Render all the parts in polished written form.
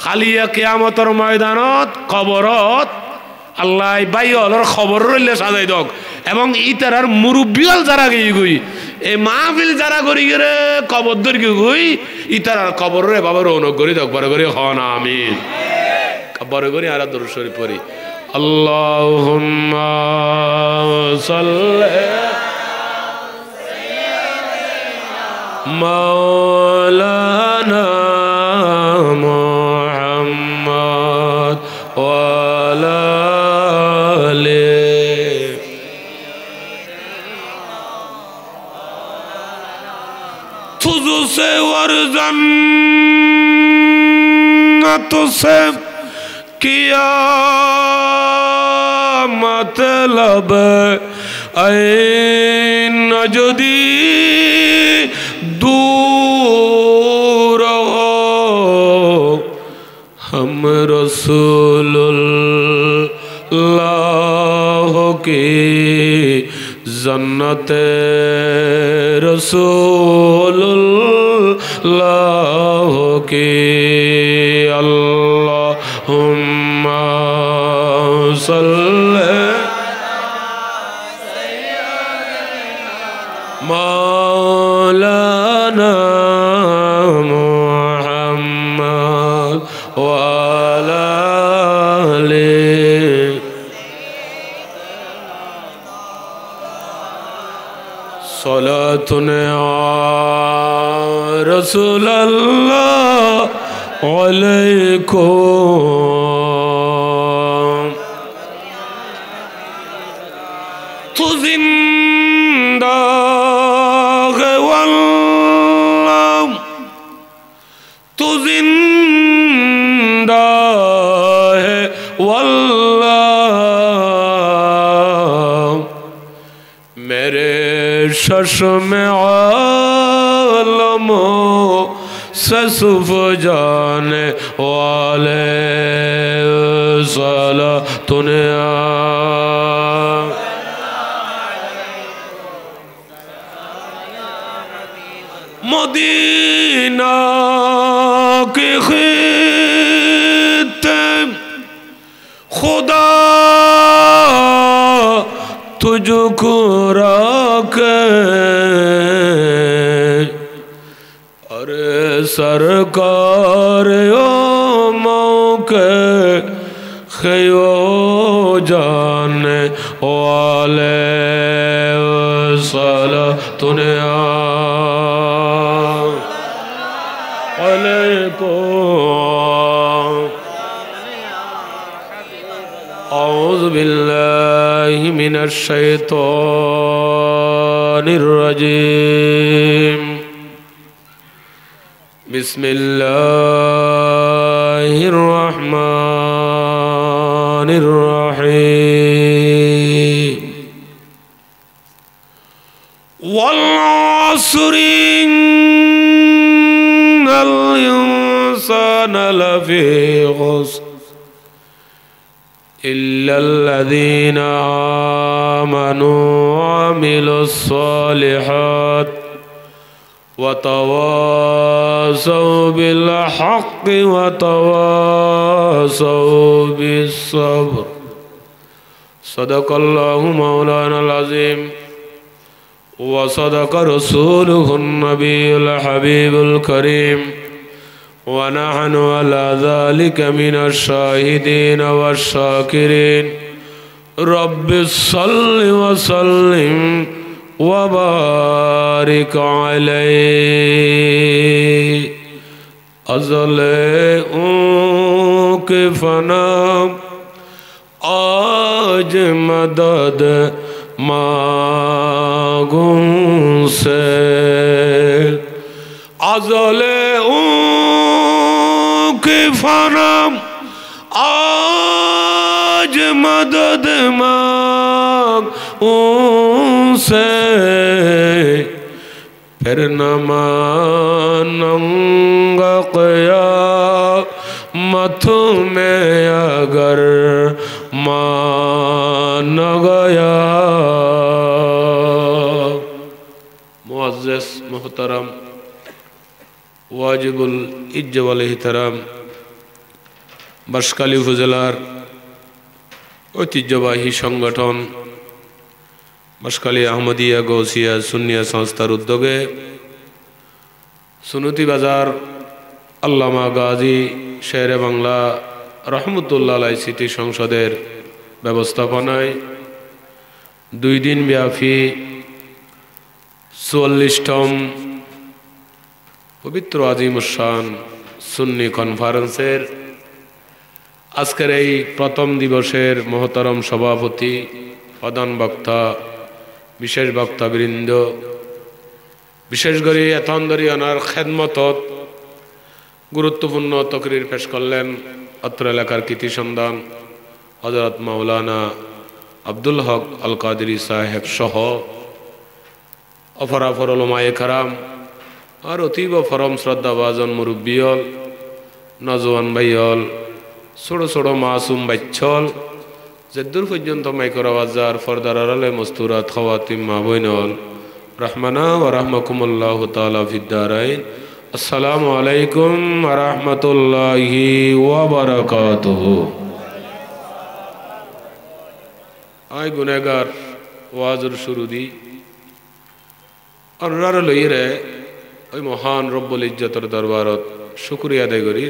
খালিয়া কিয়ামতের ময়দানত কবরত আল্লাহ বাইয়লর খবর রইলে সাজাই দক এবং ইতারার মুরব্বিয়াল যারা গই গই এই মাহফিল যারা করি গরে কবর ধর গই ইতারার কবর রে বাবা রৌনক করি দক বড় করে হন আমিন বড় করে আর দরুদ শরীফ পড়ি আল্লাহুম্মা সাল্লি মাওলানা মুহাম্মদ ওয়া আলা तुझसे और जन्नत से किया मतलब ऐ नजदी दूर हो हम रसूलुल्लाह की जन्नत रसूलुल्लाह की अल्लाहुम्मा सल्ली मौलाना मुहम्मद व अला सलातुन रसूलल्लाह अलैकुम तू जिंदा है वल्लाह तू जिंदा है वल्लाह मेरे चश्म आलमों से सुफ जाने वाले सलातुन मदीना की खित्ते खुदा तुझको राखे अरे सरकार ओ मौके खयो जाने वाले सलातुन अलैकुम औज़ु बिल्लाहि मिनश शैतानिर रजीम बिस्मिल्लाहिर रहमानिर रहीम वल अस्रि इन्नल इंसाना लफी खुस्र इल्लल्लज़ीना आमनू वअमिलुस्सालिहात वतवासौ बिल्हक़्क़ि वतवासौ बिस्सब्र सदक़ल्लाहु मौलानाल अज़ीम व सदक़ रसूलुहुन नबियुल हबीबुल करीम वनहनु अला ज़ालिका मिनश शाहिदीन वश्शाकिरीन रब्बि सल्लि व सल्लिम व बारिक अलैहि अज़ले के फना आज मदद मांगूं से अज़ले के फना आज मदद मांगूं से फिर न मानूंगा क़यामत में अगर मान गया। मुअज़्ज़ज़ मुहतरम वाजिबुल इज्ज वल एहतराम বাঁশখালী উপজেলার ঐতিহ্যবাহী সংগঠন বাঁশখালী আহমদিয়া গৌসিয়া সুন্নিয়া সংস্থার উদ্যোগে সুনতি বাজার আল্লামা গাজী শেরে বাংলা রহমতুল্লাহ আলাইহি সিটি সংসদের ব্যবস্থাপনায় 2 দিন ব্যাপী 44তম পবিত্র আজিমুশান সুন্নি কনফারেন্সের আজকের এই প্রথম দিবসের মহতরম সভাপতি, প্রধান বক্তা, বিশেষ বক্তাবৃন্দ, বিশেষ করে এতন্দরী অনার খেদমতত গুরুত্বপূর্ণ তকরির পেশ করলেন অত্র এলাকার কৃতি সন্ধান হযরত মাওলানা আব্দুল হক আল কাদেরী সাহেব সহ অপরাপর উলামায়ে কেরাম আর অতীব ফরম শ্রদ্ধাভাজন মুরব্বিয়ল, নজওয়ান ভাইয়ল, ছোট ছোট মাসুম বাচ্চল, যে দূর পর্যন্ত মাইকর আওয়াজার ফরদার আড়ালে মস্তুরাত খাওয়াতিম মা বইনল রহমানা ওয়া রাহমাকুমুল্লাহু তাআলা ফিদ দারাইন। আসসালামু আলাইকুম ওয়া রাহমাতুল্লাহি ওয়া বারাকাতুহু। আয় গুনেগার ওয়াজুর শুরু দি অনরার লইরে ওই মহান রব্বুল ইজ্জতের দরবারত শুকরিয়া আদায় করি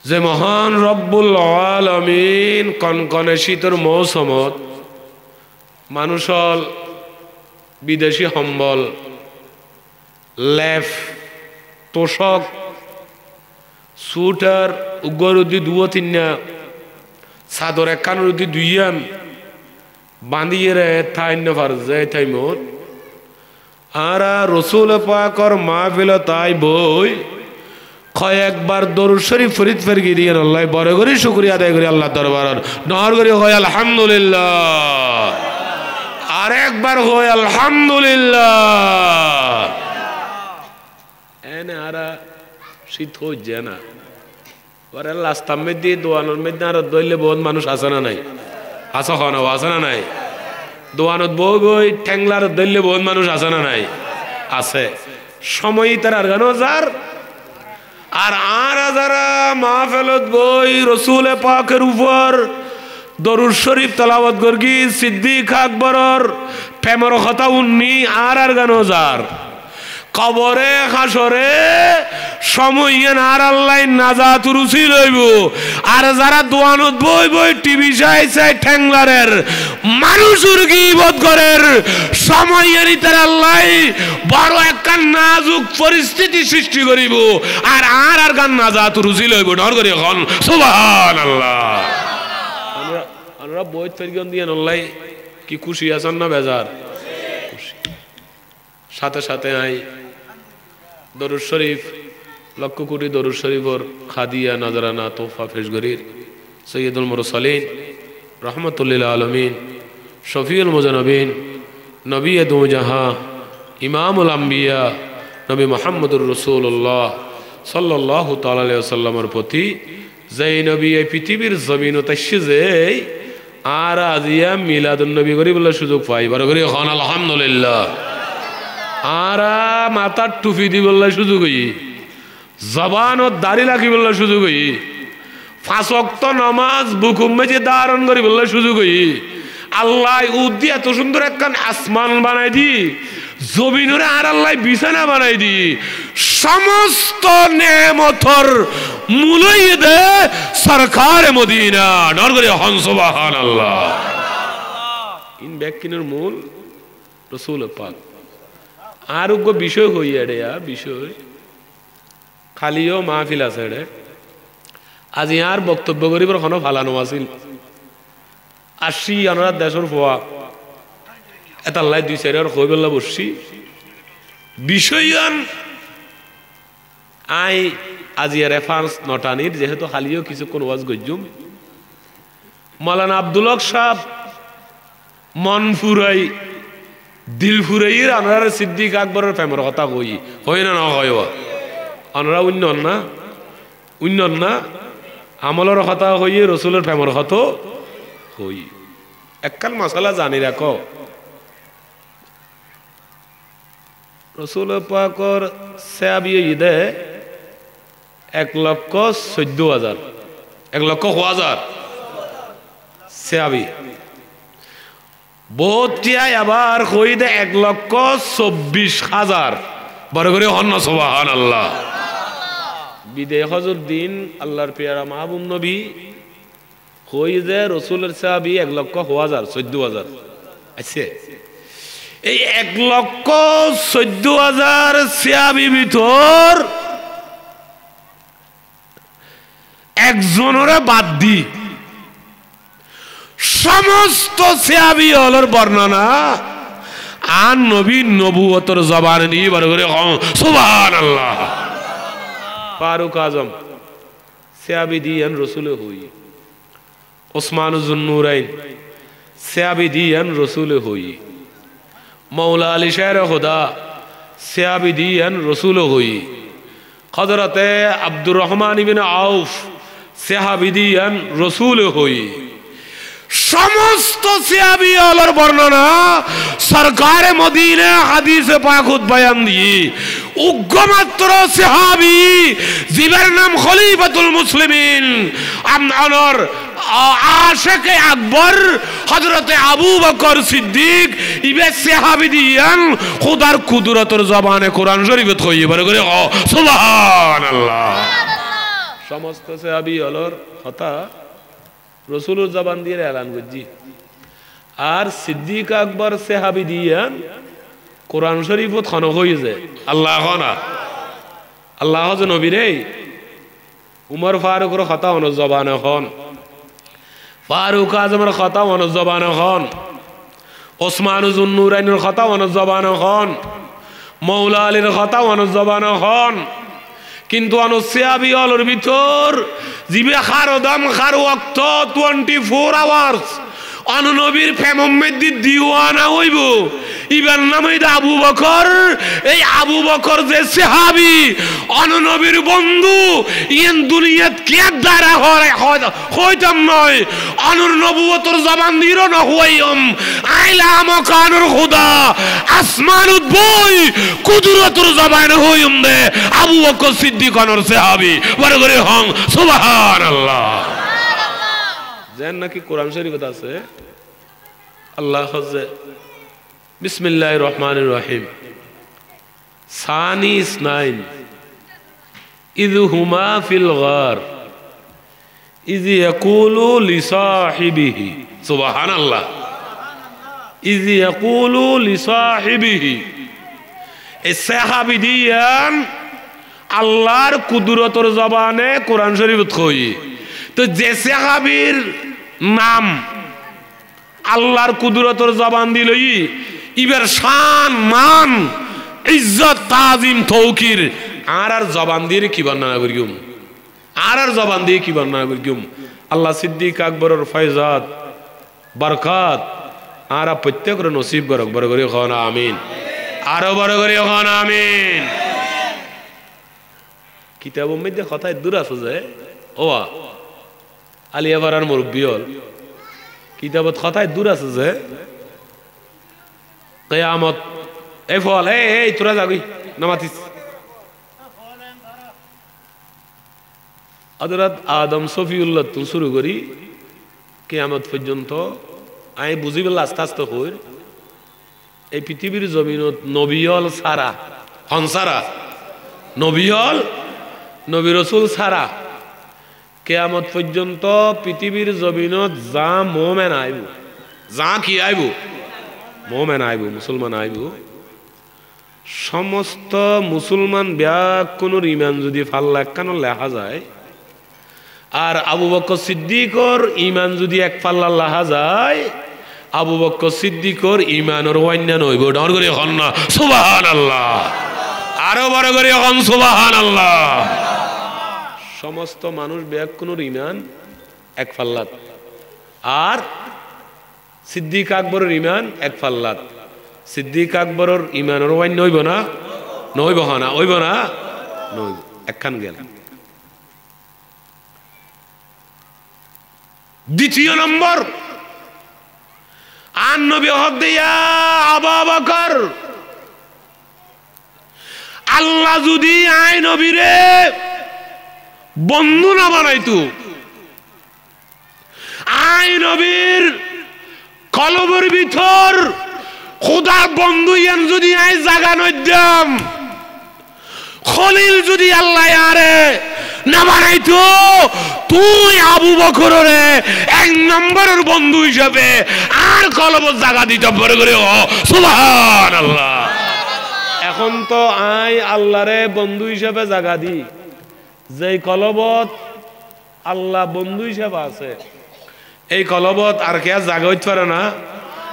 যে মহান রব্বুল আলামিন কনকনে শীতের মৌসুমত মানুষল বিদেশি সম্বল, লেফ, তোষক, সুটার উগ্রুদি 2-3 চাদর একানুরুদি 2 বাঁধিয়ে রে থাইন্য ফারজে থাইমত আর রসুল পাকর মাহফিল তাই বই কয়েকবার দরুদ শরীফ ফরিদ ফেরগি দিয়ে আল্লাহ বড় করে শুকরিয়া আদায় করি আল্লাহ দরবার নহর করে হয় আলহামদুলিল্লাহ, আর একবার হয় আলহামদুলিল্লাহ। এনে আরা শীত হচ্ছে না পরে লাস্তার মধ্যে দোয়ানোর মধ্যে আর দইলে বহুত মানুষ আসে না নাই, আসা খাওয়ানো আসে না নাই, দোয়ানত বই বই ঠ্যাংলার দইলে বহুত মানুষ আসে না নাই, আছে সময় তার আর গানো যার আর যারা মাহফিলত বই রসুল পাকের উপর দরুদ শরীফ তেলাওয়াত করগি সিদ্দিক আকবরর প্রেমের কথা উন্নি আর গানো যার কবরে হাসরে সময় আর আল্লাহ নাজাত রুচি লইব। আর যারা দোয়ানত বই বই টিভি চাই চাই ঠ্যাংলারের মানুষের গীবত করের সময় তার আল্লাহ বড় একটা নাজুক পরিস্থিতি সৃষ্টি করিব আর গান নাজাত রুচি লইব। ডর করি এখন সুবহানাল্লাহ। আমরা বই তৈরি দিয়ে আল্লাহ কি খুশি আছেন না বেজার? সাথে সাথে আই দরুদ শরীফ লক্ষ কোটি দরুদ শরীফর খাদিয়া নজরানা তোহফা পেশগরির সৈয়দুল মুরসালিন রহমতুল্লিল আলমিন শফিউল মুজনবিন নবী দু জাহাঁ ইমামুল আম্বিয়া নবী মুহাম্মদুর রাসূলুল্লাহ সাল্লাল্লাহু তাআলা আলাইহি ওয়াসাল্লামের প্রতি যেই নবী এই পৃথিবীর জমিন তাইছে যে আর আজিয়া মিলাদুন নবী করি বলে সুযোগ পাই বড় করি এখন আলহামদুলিল্লাহ। আর মাথার টুপি দি বললে সুযোগ হই, জবান ও দাড়ি রাখি বললে সুযোগ হই, 5 ওয়াক্ত নামাজ বুকুম মেজে ধারণ করি বললে সুযোগ হই। আল্লাহ উদ্দি এত সুন্দর একখান আসমান বানাই দি, জমিনরে আর আল্লাহ বিছানা বানাই দি, সমস্ত নেমতর মূলই দে সরকার মদিনা। ডর করে হন সুবহানাল্লাহ। ইন ব্যাকিনের মূল রাসূল পাক আরোগ্য বিষয় হইয়া রে বিষয় খালিও মাহফিল আছে রে আজ ইয়ার বক্তব্য করিবার কোনো ফালানো আছিল 80 আনার দেশের ফোয়া এটা লাই 2-4 হয়ে বেলা বসছি বিষয়ান আই আজিয়া রেফারেন্স নটানির যেহেতু খালিও কিছুক্ষণ ওয়াজ গজ্জুম মাওলানা আব্দুল হক সাহেব মন ফুরাই দিল ফুরাইয়ের আনারা সিদ্দিক আকবরের প্রেমের কথা কই হয় না না হয় আনারা উন্নয়ন না আমলের কথা হইয়ে রসুলের প্রেমের কথা হই একখান মশালা জানি রাখো রসুল পাকর সাহাবী ঈদে 1,14,000 1,00,000 সাহাবী বহুতিয়াই আবার কইদে 1,24,000 বড় করে হন না সুবহানাল্লাহ। বিদে হজরুদ্দিন আল্লাহর পেয়ারা মাহবুব নবী কই যে রাসূলের সাহাবী 1,00,000 14,000 আছে। এই 1,14,000 সাহাবী ভিতর একজনের বাদ দি সমস্ত সাহাবী হলর বর্ণনা আর নবী নবুয়তের জবান দিয়ে বড় করে সুবহানাল্লাহ। ফারুক আজম সাহাবী দিয়েন রাসূল হই, ওসমান যুন্নুরাইন সাহাবী দিয়েন রাসূল হই, মৌলা আলী শাহ খুদা সাহাবী দিয়েন রাসূল হই, হযরতে আব্দুর রহমান ইবনে আউফ সাহাবী দিয়েন রাসূল হই। সমস্ত সাহাবী আল্লাহর বর্ণনা সরকারে মদিনা হাদিসে পাকুত বয়ান দিয়ে উগ্রমাত্র সাহাবী যিবার নাম খলিফাতুল মুসলিমিন আমর আশিকে আকবর হযরতে আবু বকর সিদ্দিক ইবে সাহাবী দিয়ান খোদার কুদরতের জবানে কোরআন শরীফত কই বলে করে সুবহানাল্লাহ। সমস্ত সাহাবী আল্লাহর কথা রাসূলের জবান দিয়ে এলান করজি। আর সিদ্দিক আকবর সাহাবী দিয়ান কোরআন শরীফত খনো হয়ে যায় আল্লাহ না আল্লাহ যে নবী রে উমর ফারুকের কথা অন জবানে হন, ফারুক আজমের কথা অন জবানে হন, ওসমান যুন্নুরাইনের কথা অন জবানে হন, মৌলা আলীর কথা অন জবানে হন। কিন্তু সাহাবী হলর ভিতর জিবে খারো দাম খারো ওয়াক্ত 24 আওয়ার্স নবীর ফেমমেদি দিওয়ানা হইব ইবার নাম হইতে আবু বকর। এই আবু বকর যে সাহাবী নবীর বন্ধু ইয়েন দুনিয়াত কে দ্বারা হইতাম নয় অনুর নবুয়তর জবান দিরো না হইম আইলা মকানুর খুদা আসমানুত বই কুদরতুর জবান হইম দে আবু বকর সিদ্দিক অনর সাহাবী বড় করে হং সুবহানাল্লাহ। যেন নাকি কোরআন শরীফত আছে আল্লাহ হজে বিসমিল্লাহির রহমানির রহিম সানি ইসনাইন ইয হুমা ফিল গার ইয ইয়াকুলু লিসাহিবিহি সুবহানাল্লাহ ইয ইয়াকুলু লিসাহিবিহি। এই সাহাবী দিয়ান আল্লাহর কুদরতের জবানে কোরআন শরীফত কই। তো যে সাহাবীর নাম আল্লাহর কুদরতের জবান দিলই ইবের শান মান ইজ্জত তাজিম তৌকির আর জবান দিয়ে কি বর্ণনা করিম আর জবান দিয়ে কি বর্ণনা করিম। আল্লাহ সিদ্দিক আকবরের ফয়জাত বরকত আর প্রত্যেকের নসিব করক বড় করে হন আমিন, আরো বড় করে হন আমিন। কিতাবের মধ্যে কথায় দূর আছে যে ও আলিয়াপাড়ার মুরব্বী হল কিতাবত কথায় দূর আছে যে কিয়ামত এই ফল এই তোরা যাবি নামাতিস হযরত আদম সফিউল্লাহ তো শুরু করি কিয়ামত পর্যন্ত আমি বুঝি বললাম আস্তে আস্তে হই এই পৃথিবীর জমিনত নবীল সারা হনসারা নবীল নবী রাসূল সারা কিয়ামত পর্যন্ত পৃথিবীর জমিনত যা মুমিন আইব যা কি আইব মুমিন আইব মুসলমান আইব সমস্ত মুসলমান ব্যাকুনুর ঈমান যদি ফাল্লা কেন লেখা যায় আর আবু বকর সিদ্দিকর ঈমান যদি এক পাল্লা লেখা যায় আবু বকর সিদ্দিকর ঈমানের অন্যান্য হইব ডর করে হন না সুবহানাল্লাহ, আরো বড় করে হন সুবহানাল্লাহ। সমস্ত মানুষ ব্যাকুনুর ঈমান এক পাল্লাত আর সিদ্দিক আকবরের ঈমান এক পাল্লাত। সিদ্দিক আকবরের ঈমানের অন্য হইব না নইব না হইব না নইব একখান গেল। দ্বিতীয় নম্বর আন নবী হক দিয়া আবু বকর আল্লাহ যদি আই নবীরে বন্ধু না বানাইতো আই নবীর কলবের ভিতর খোদার বন্ধু ইয়ান যদি আই জাগা নদ্যাম খলিল যদি আল্লাহ আরে না বানাইতো তুই আবু বকরের এক নম্বরের বন্ধু হিসেবে আর কলব জাগা দিতে পারে করে সুবহানাল্লাহ। এখন তো আই আল্লাহরে বন্ধু হিসেবে জাগা দি যেই কলবত আল্লাহ বন্ধু হিসেবে আছে এই কলবত আর কে জাগা হইতে পারে না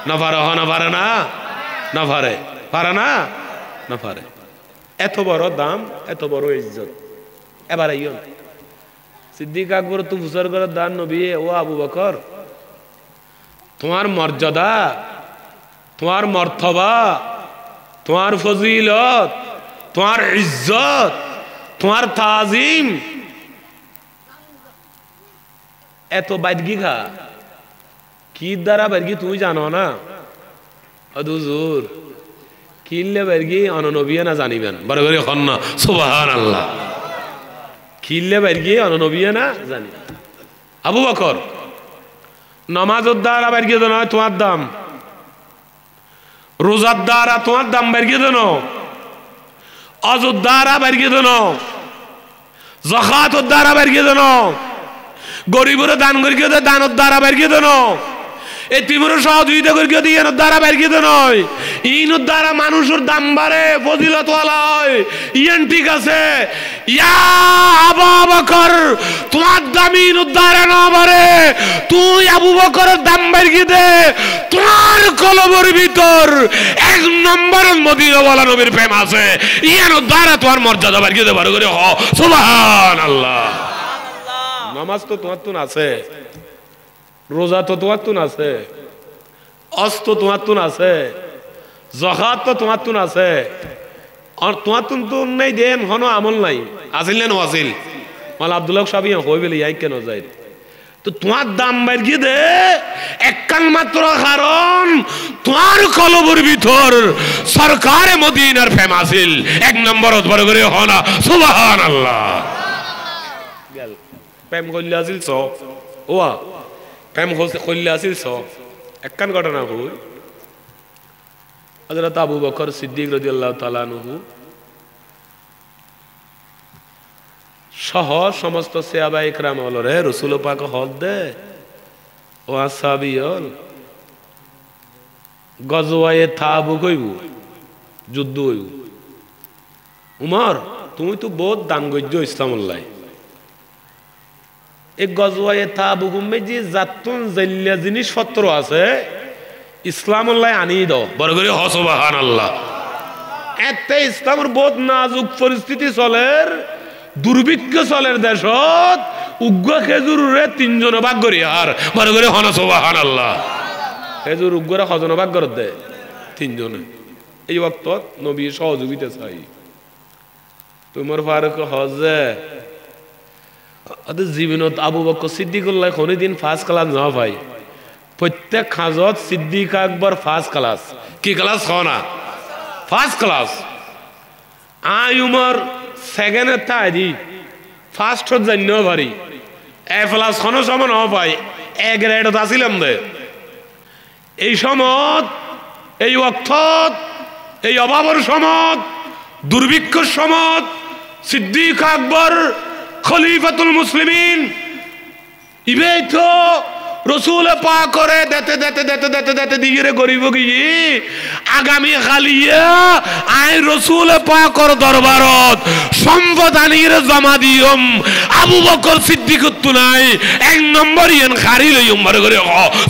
না পারে না পারে না না পারে পারে না না পারে। এত বড় দাম এত বড় ইজ্জত এবার আইয়ন সিদ্দিক আকবর তো বুঝার করে দান নবী ও আবু বকর তোমার মর্যাদা তোমার মর্তবা তোমার ফজিলত তোমার ইজ্জত তোমার তাজিম এত বাইদগি খা কি দ্বারা বাইদগি তুমি জানো না হুজুর কিল্লে বাইদগি অননবিয়ে না জানিবেন বড় করে এখন না সুবহানাল্লাহ কিল্লে বাইদগি অননবিয়ে না জানি। আবু বকর নামাজের দ্বারা বাইদগি তো নয় তোমার দাম রোজার দ্বারা তোমার দাম বাইদগি দেন অজুর দ্বারা বাইদগি দেন যাকাতের দ্বারা বাইদগি দেন গরিবের দান করিয়ে দে দানের দ্বারা বাইরে দেন এতিমের সহযোগিতা করিয়ে দিয়ে এর দ্বারা বাইরে দেন ইনের দ্বারা মানুষের দাম বাড়ে ফজিলত ওয়ালা হয় ইয়ান ঠিক আছে ইয়া আবু বকর তোমার দাম ইনের দ্বারা না বাড়ে তুই আবু বকরের দাম বাইরে দে তোমার কলবের ভিতর এক নম্বরের মদিনা ওয়ালা নবীর প্রেম আছে ইয়ানের দ্বারা তোমার মর্যাদা বাইরে দে বড় করে সুবহানাল্লাহ। নামাজ তো তোমার তুন আছে রোজা তো তোমার তুন আছে অজ তো তোমার তুন আছে যাকাত তো তোমার তুন আছে আর তোমার তুন তো নাই দেন হনো আমল নাই আসিল না আসিল মাল আব্দুল্লাহ সাহেব হই বলে যাই কেন যাই তো তোমার দাম বাইরে দে একখান মাত্র কারণ তোমার কলবের ভিতর সরকারে মদিনার প্রেম আছিল এক নম্বর বড় করে হনা সুবহানাল্লাহ। প্রেম করলে আসিল ছ ওয়া প্রেম করলে আসিল ছ একখান ঘটনা হই হযরত আবু বকর সিদ্দিক রাদিয়াল্লাহু তাআলা আনহু সহ সমস্ত সাহাবায়ে ইকরাম হলরে রাসূল পাক হদ দে ও আসহাবিয়ল গজওয়ায়ে তাবুক হইব যুদ্ধ হইব উমর তুমি তো বহুত দান গজ্য ইসলামুল্লাহ এক গজওয়ায়ে তাবুক মে যে জাতুন জাল্লা জিনিসপত্র আছে ইসলামুল্লাহ আনি দাও বড় করে সুবহানাল্লাহ। এতে ইসলামের বহুত নাজুক পরিস্থিতি চলের দুর্ভিক্ষ চলের দেশত উগ্র খেজুরে তিনজন ভাগ করি আর বড় করে হন সুবহানাল্লাহ খেজুর উগ্রে হজন ভাগ করে দে তিনজনে এই ওয়াক্তত নবী সহযোগিতা চাই তোমার ফারুক হজে জীবনত আবু বকর সিদ্দিকুল্লাহ কোনদিন ফার্স্ট ক্লাস না ভাই প্রত্যেক খাজত সিদ্দিক আকবর ফার্স্ট ক্লাস কি ক্লাস হনা ফার্স্ট ক্লাস আই উমর সেকেন্ডের তাই ফার্স্ট হত জান্য ভারি এ প্লাস কোনো সমান ন ভাই এ গ্রেডত আসিলাম দে এই সমত এই অক্ষত এই অভাবের সমত দুর্ভিক্ষর সমত সিদ্দিক আকবর খলিফাতুল মুসলিমিন ইবে তো রসুল পাক করে দেতে দেতে দেতে দেতে দেতে দিগিরে গরিব গিয়ে আগামী খালিয়া আই রসুল পাকর দরবারত সম্পদ আনিয়ে জমা দিয়ম আবু বকর সিদ্দিক নাই এক নম্বর ইয়ান খারি লইম বড় করে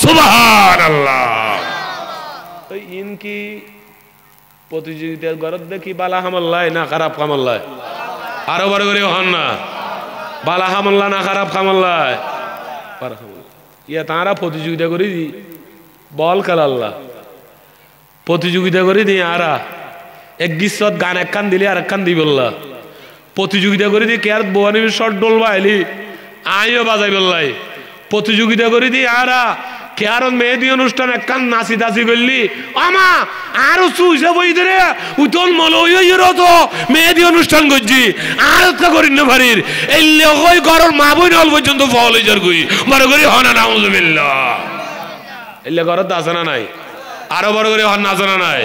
সুবহানাল্লাহ। তো ইন কি প্রতিযোগিতার গরদ দেখি বালা হামল্লায় না খারাপ কামল্লায় আরো বড় করে হন না বালা হামল্লা না খারাপ কামল্লায় ইয়া তারা প্রতিযোগিতা করি দি বল খেলাল্লা প্রতিযোগিতা করি দি আরা এক গিসত গান একখান দিলে আর একখান দি বললা প্রতিযোগিতা করি দি কেয়ার বোয়ানির শর্ট ডোল বাইলি আইও বাজাই বললাই প্রতিযোগিতা করি দি আরা কে আর মেহেদি অনুষ্ঠান একখান নাচি দাচি করলি আমা আরো চুইছে বই ধরে উতল মলইয়ের তো মেহেদি অনুষ্ঠান করছি আর তা করি না ভারির এই লগই ঘরের মা বই নল পর্যন্ত ফল হয়ে যার কই বড় করে হনা নাউজুবিল্লাহ এলে ঘরত আছে না নাই আরো বড় করে হন আছে না নাই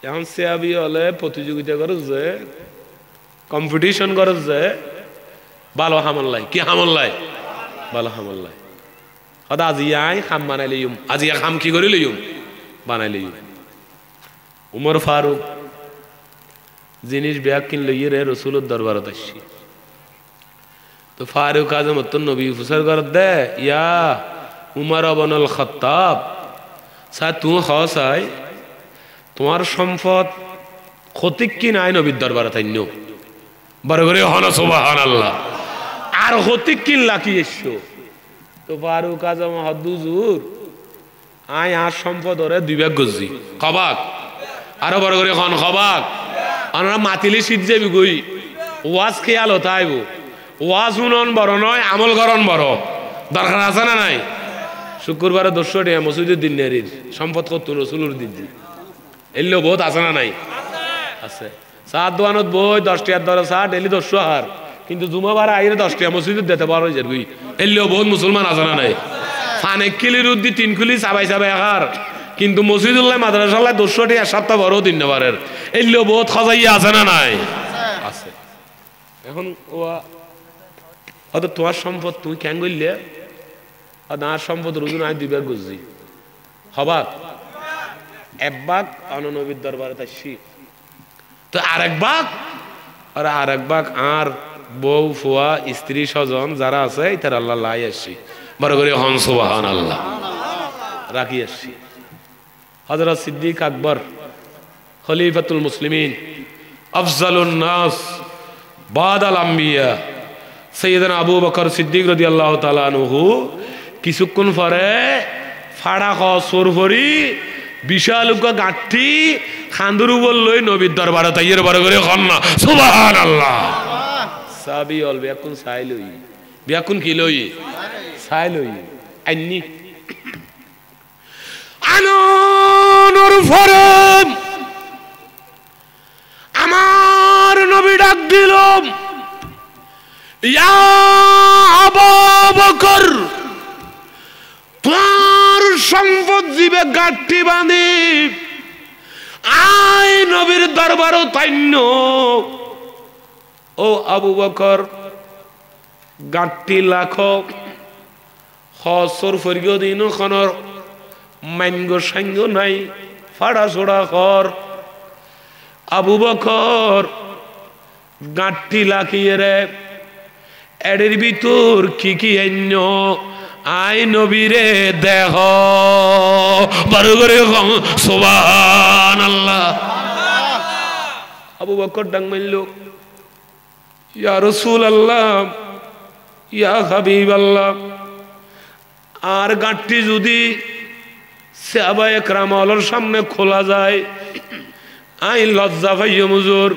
এখন সিয়াবি হলে প্রতিযোগিতা করে যে কম্পিটিশন করে যে ভালো হামল্লাই কি হামল্লাই ভালো হামল্লাই হদা আজিয়াই খাম বানাই লইম আজিয়া খাম কি করে লইম বানাই লইম উমর ফারুক জিনিস ব্যাগ কিন লইয়ে রে রসুলের দরবারত আসছি তো ফারুক আজম তো নবী ফুসার কর দে ইয়া উমর ইবনুল খাত্তাব সা তুই হসাই তোমার সম্পদ ক্ষতিক কি নাই নবীর দরবারে তাই নো বড় করে হন সুবহানাল্লাহ আর ক্ষতিক কি লাকি এসো তো ফারুক আজম হদুজুর আয় আর সম্পদ ওরে দুই ভাগ গজি খবাক আরো বড় করে হন খবাক আমরা মাতিলি শীত যাবি গই ওয়াজ খেয়াল হতাইব ওয়াজ শুনন বড় নয় আমল করন বড় দরকার আছে না নাই শুক্রবারে 200 টাকা মসজিদের দিন নেরির সম্পদ কত রসুলের দিন এলো বহুত আছে না নাই আছে সাত দোয়ানত বই 10 টাকার দরে চা ডেলি 200 হার কিন্তু জুমাবার আইরে 10 টাকা মসজিদে দিতে পারো যার গই এলো বহুত মুসলমান আছে না নাই ফানে কিলির উদ্দি 3 কুলি সাবাই সাবাই হার কিন্তু মসজিদুল্লাহ মাদ্রাসাল্লাহ 200 টাকা সপ্তাহ বড় দিন নেবারের এলো বহুত খজাইয়া আছে না নাই আছে এখন হয়তো তোমার সম্পদ তুমি কেন গইলে আর সম্পদ রুজু নাই দুইবার গুজি হবাক একবাক অননবীর দরবারে তাইছি তো আরেক বাক আর বউ ফুয়া স্ত্রী স্বজন যারা আছে তার আল্লাহ লাই আসছি বড় করে হন সুবহানাল্লাহ রাখি আসছি হযরত সিদ্দিক আকবর খলিফাতুল মুসলিমিন আফজালুন নাস বাদাল আম্বিয়া সৈয়দনা আবু বকর সিদ্দিক রাদিয়াল্লাহু তাআলা আনহু কিছুক্ষণ পরে ফাড়া খ সোরফরি বিশাল গাঠি খান্দুর উপর লই নবীর দরবারে তাইয়ের বড় করে খন্না সুবহানাল্লাহ সাবি অল বিয়াকুন সাই লই বিয়াকুন কি লই সাই লই আইনি আনোর ফরম আমার নবী ডাক দিলাম ইয়া আবু বকর তোর সম্পদ জীবে গাঠি বাঁধি আয় নবীর দরবারও তাইন্য ও আবু বকর গাঠি লাখ হসর ফরিও দিন খনর মাইনগো সাঙ্গ নাই ফাড়া ছোড়া কর আবু বকর গাঠি লাখিয়ে রে এডের ভিতর কি কি আইন্য আই নবীরে দেহ বড় করে সুবহানাল্লাহ আবু বকর ডাং মাইল ইয়া রাসূলুল্লাহ ইয়া হাবিবাল্লাহ আর গাঁটটি যদি সাহাবায়ে কেরামের সামনে খোলা যায় আই লজ্জা পাইও মুজুর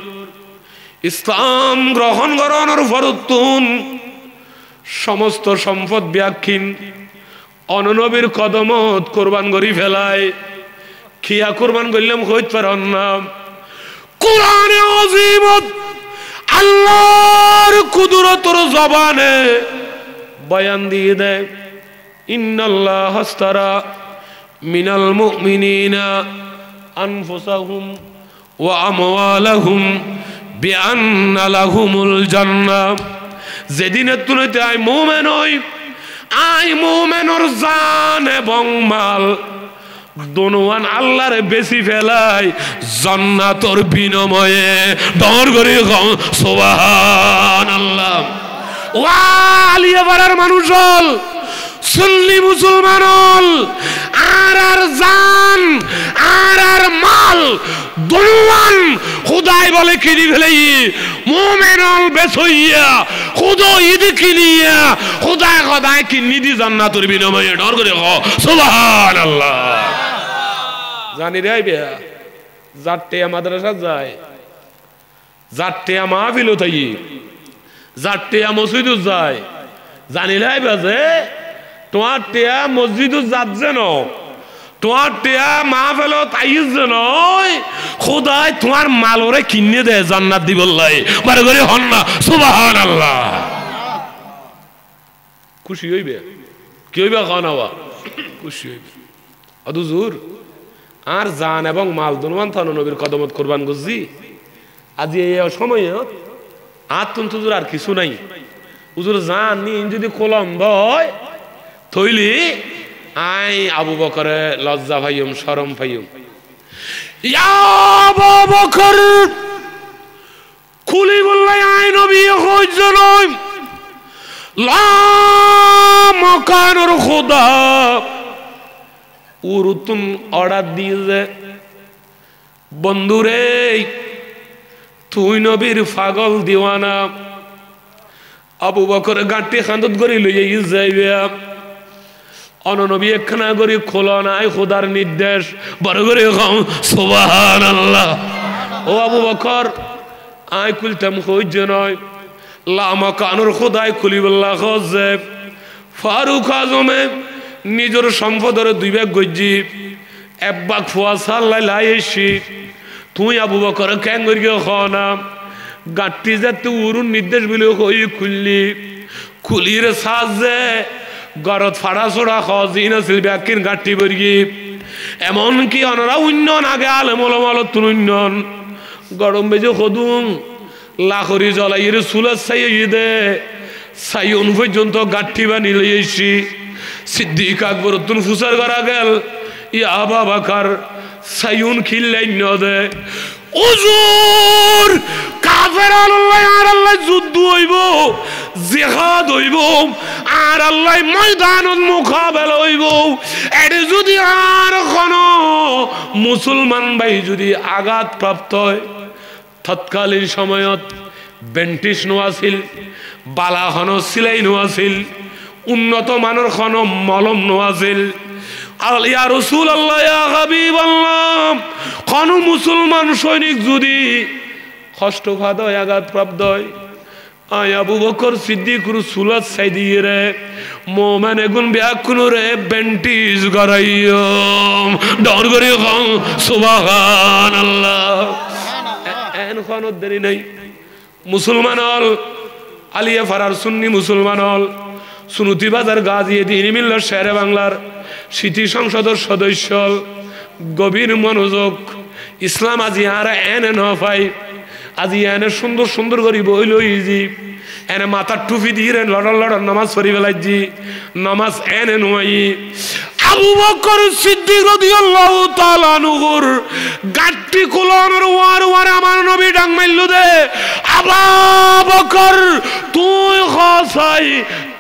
ইসলাম গ্রহণ করানোর ফরতুন সমস্ত সম্পদ ব্যাক্ষিন অননবীর কদমত কোরবান করি ফেলায় খিয়া কোরবান করলাম হইতে পারন না কোরআনে আযীমত আল্লাহর কুদরতর জবানে বয়ান দিয়ে দেয় ইন্নাল্লাহ আশতারা মিনাল মুমিনিনা আনফুসাহুম ওয়া আমওয়ালাহুম বিআন্না লাহুমুল জান্নাহ যেদিনে তুলতে আই মুমিন হই আই মুমিনের জান এবং মাল দোনোয়ান আল্লাহরে বেশি ফেলাই জান্নাতের বিনিময়ে ডর করে সুবহানাল্লাহ ওয়ালিয়া বাড়ার মানুষ হল সুন্নি মুসলমান হল আর জান আর মাল দোনোয়ান খুদাই বলে কিনি ফেলাই মুমিন হল বেসইয়া খুদা ঈদ কিনিয়া খুদাই কিনি দি জান্নাতের বিনিময়ে ডর করে সুবহানাল্লাহ জানি রে বিয়া জাটে মাদ্রাসা যায় জাটে মাহফিল তাই জাটে মসজিদ যায় জানি রে বাজে তোমার টেয়া মসজিদ যাচ্ছে না, তোমার টেয়া মাহফিলত আইছে নয়, খোদাই তোমার মালরে কিনে দেয় জান্নাত দিবল্লাই বারে করে হন না সুবহানাল্লাহ। খুশি হইবে কি হইবে খানাওয়া খুশি হইবে অদুজুর আর জান এবং মাল দুনমান থানো নবীর কদমত কুরবান গুজি। আজি এই সময় আর তুজুর আর কিছু নাই, হুজুর জান নি যদি কলম হয় থইলি আই আবু বকরে লজ্জা ভাইম শরম ভাইম। ইয়া আবু বকর খুলি বললাই আই নবী হইজ নয় লা মাকানুর খুদা উরুতুন অর্ডার দিয়েছে, বন্ধুরে তুই নবীর পাগল দিওয়ানা। আবু বকর গাঁটি খান্দত করে লইয়ে যাইবে, অননবী একখানা করে খোলো নাই খোদার নির্দেশ বড় করে সুবহানাল্লাহ। ও আবু বকর আয় খুলতাম হইজ নয় লামা কানুর খোদাই খুলিবল্লাহ খোঁজে। ফারুক আজমে নিজের সম্পদের 2 ভাগ গজ্জি 1 ভাগ ফুয়া সাল্লাই লাই এসি, তুই আবু বকর কেন করিয়ে খাওয়া গাঁটটি যে তুই উরুন নির্দেশ বলে হই খুললি, খুলির সাজে গরত ফাড়া ছোড়া খাওয়া ছিল ব্যাকির গাঁটটি বর্গি। এমনকি অনরা উন্নয়ন আগে আলমল তুন্নয়ন গরম বেজে সদুং লাখরি জ্বলাইয়ের চুলার চাই দে চাইন পর্যন্ত গাঁঠি বানি লইছি। সিদ্দিক আকবর তুন ফুসার করা গেল ইয়া বাবাকার চাইন খিল্লাই ন দে উজুর কাফের আল্লাহ আর আল্লাহ যুদ্ধ হইব জিহাদ হইব আর আল্লাহ ময়দানত মুকাবেলা হইব। এটি যদি আর কোন মুসলমান ভাই যদি আঘাত প্রাপ্ত হয়, তৎকালীন সময়ত বেন্টিস নোয়াছিল, বালাহন সিলাই নোয়াছিল, উন্নত মানের খন মলম নোয়াছিল। ইয়া রাসূলুল্লাহ ইয়া হাবিবাল্লাহ কোন মুসলমান সৈনিক যদি কষ্টপাত হয় আঘাত প্রাপ্ত হয়, আয় আবু বকর সিদ্দিক রসুলত চাই দিয়ে রে মোমেন এগুন ব্যাকুনো রে বেন্টিস গড়াইও ডর করে সুবহানাল্লাহ। এন খানত দেরি নাই মুসলমান হল আলিয়া ফারার সুন্নি মুসলমান হল সুনুতি বাজার গাজী দিন মিল্লা শেরে বাংলার স্মৃতি সংসদের সদস্য গভীর মনোযোগ। ইসলাম আজি আর এনে ন পাই, আজি এনে সুন্দর সুন্দর করে বই লইজি, এনে মাথার টুপি দিয়ে লড়ন লড়ন নামাজ পড়ি বেলাইজি, নামাজ এনে নয়। আবু বকর সিদ্দিক রাদিয়াল্লাহু তাআলা আনহুর গাট্টি কুলানোর ওয়ার আমার নবী ডাক মাইলু দে আবু বকর তুই খাসাই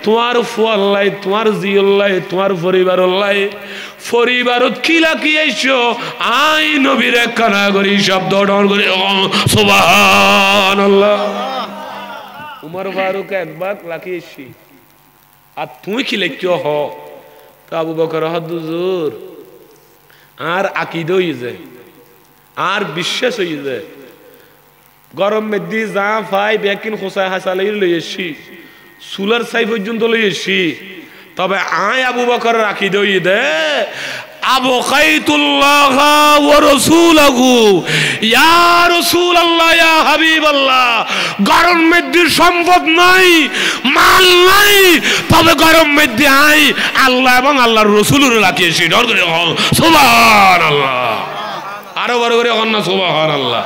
তোমার ফুয়াল্লাই তোমার জিয়াল্লাই তোমার পরিবারল্লাই পরিবারত কিলা কি আইছো আই নবীর কানা করি শব্দ ডর করে সুবহানাল্লাহ। উমর ফারুক একবার লাকিয়েছি আর তুই কি লেখিও হ তা আবু বকর হুজুর আর আকীদ হই যায় আর বিশ্বাস হই যায় গরম মেদি যা ফাই বেকিন খোসা হাসালাই লইছি সুলার সাই পর্যন্ত লইছি, তবে আয় আবু বকর আকীদ হই দে আবু খাইতুল্লাহ ওয়া রাসূলহু ইয়া রাসূলুল্লাহ ইয়া হাবিবাল্লাহ। গরম মেদির সম্পদ নাই মাল নাই, তবে গরম মেদি আই আল্লাহ এবং আল্লাহর রাসূলের রাখিয়েছি ডর করে সুবহানাল্লাহ। আরো বড় করে কন্না সুবহানাল্লাহ।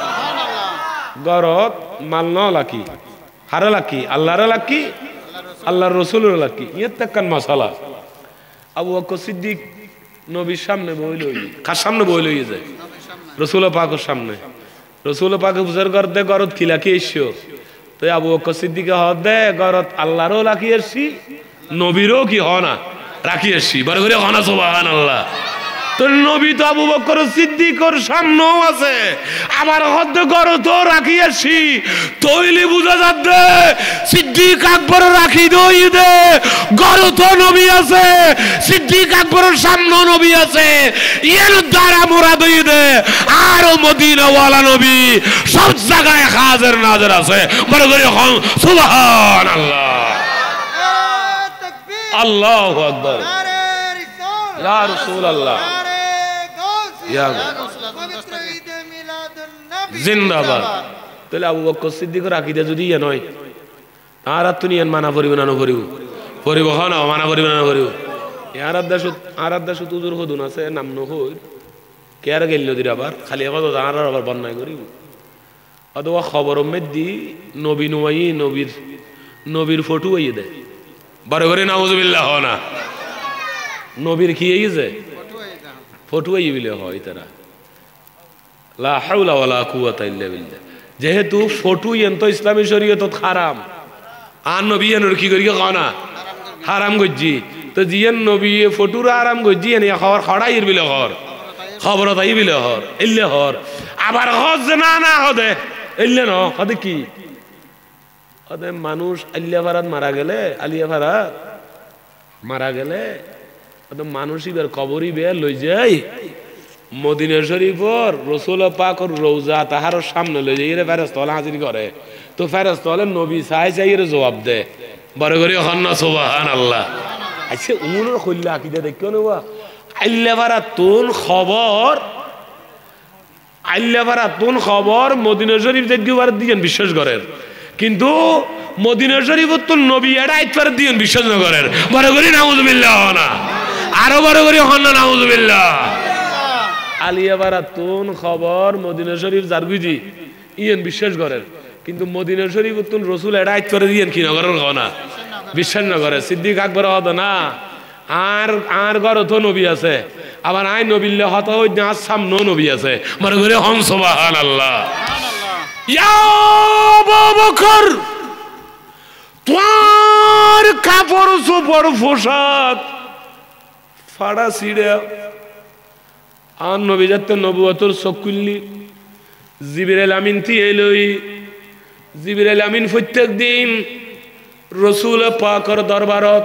গরত মাল ন লাকি হারে লাকি আল্লাহর লাকি আল্লাহর রাসূলের লাকি ইয়ে তাকান মাসালা। আবু বকর সিদ্দিক নবীর সামনে বই লই, কার সামনে বই লই যায় রাসূল পাকের সামনে। রাসূল পাকে বুঝার করতে গরত কি লাকি এসো, তো আবু বকর সিদ্দিক হদে গরত আল্লাহরও লাকি এসি নবীরও কি হ না রাখি এসি বড় করে হনা সুবহানাল্লাহ। তো নবী তো আবু বকর সিদ্দিকর সামনেও আছে, আবার হদ্দ গরত রাখি এসি তৈলি বুঝা যাচ্ছে সিদ্দিক আকবর রাখি দই দে গরত নবী আছে, সিদ্দিক আকবরের সামনে নবী আছে, এর দ্বারা মুরাদ হই দে আরো মদিনা ওয়ালা নবী সব জায়গায় হাজির নাজির আছে বড় করে সুবহানাল্লাহ। আল্লাহু আকবার ইয়া রাসূলুল্লাহ ইয়া জিন্দাবাদ। তাহলে আবু বকর সিদ্দিকের আকীদা যদি ইয়ে নয় আর তুমি মানা করিব না করিব করিব হ না মানা করিব না করিব আর আদাস তুজুর হদুন আছে নাম নহই কে আর গেল দির আবার খালি এখন আর আবার বন্যায় করিব অথবা খবর মেদি নবী নুয়াই নবীর ফটো আইয়ে দেয় বারে বারে নাউজুবিল্লাহ হ না নবীর কি আইছে ফটো আইয়ে বিলে হয় তারা লা হাওলা ওয়ালা কুওয়াতা ইল্লা বিল্লাহ। যেহেতু ফটো এন্ত ইসলামী শরীয়তত হারাম আর নবী এর কি করি কনা হারাম গজ্জি তো জিয়ান নবী ফটোর আরাম গজ্জি এনে খবর খড়াইর বিলে হর খবর তাই বিলে হর ইল্লে হর আবার হজ না না হদে ইল্লে ন হদে কি হদে মানুষ আলিয়াপাড়াত মারা গেলে আলিয়াপাড়াত মারা গেলে হদে মানুষ ইবার কবরই বে লই যাই মদিনা শরীফর রাসূল পাকর রওজা তাহার সামনে লই যাই রে ফেরেশতা হাজির করে তো ফেরেশতা নবী চাই চাই এর জবাব দে বড় করে হন্না সুবহানাল্লাহ। আচ্ছা উমুর কইলা আকীদা দেখো না আল্লাহর খবর মদিনা শরীফ দেখবার দিয়েন বিশ্বাস করেন কিন্তু মদিনা শরীফ তো নবী এরা আইতবার দিয়েন বিশ্বাস না করেন বড় করে নাউজুবিল্লাহ না আরো বড় করে হন্না নাউজুবিল্লাহ। আলিয়াবারাতুন খবর মদিনা শরীফ জারগুজি ইয়েন বিশ্বাস করেন কিন্তু মদিনা শরীফ তো রাসূল এরা আইতবার দিয়েন কি না করেন না বিশ্বাস না করে। সিদ্দিক আকবর হতো না আর ঘর তো নবী আছে আবার আই নবীল্লে হত আর সামনেও নবী আছে মনে করে হন সুবহানাল্লাহ। ইয়া আবু বকর তোমার কাপড় চোপড় পোশাক ফাড়া ছিড়ে আর নবী যাতে নবুয়তর চকুল্লি জিবরাইল আমিন তিয়েলই জিবরাইল আমিন প্রত্যেক দিন রাসূল পাকের দরবারত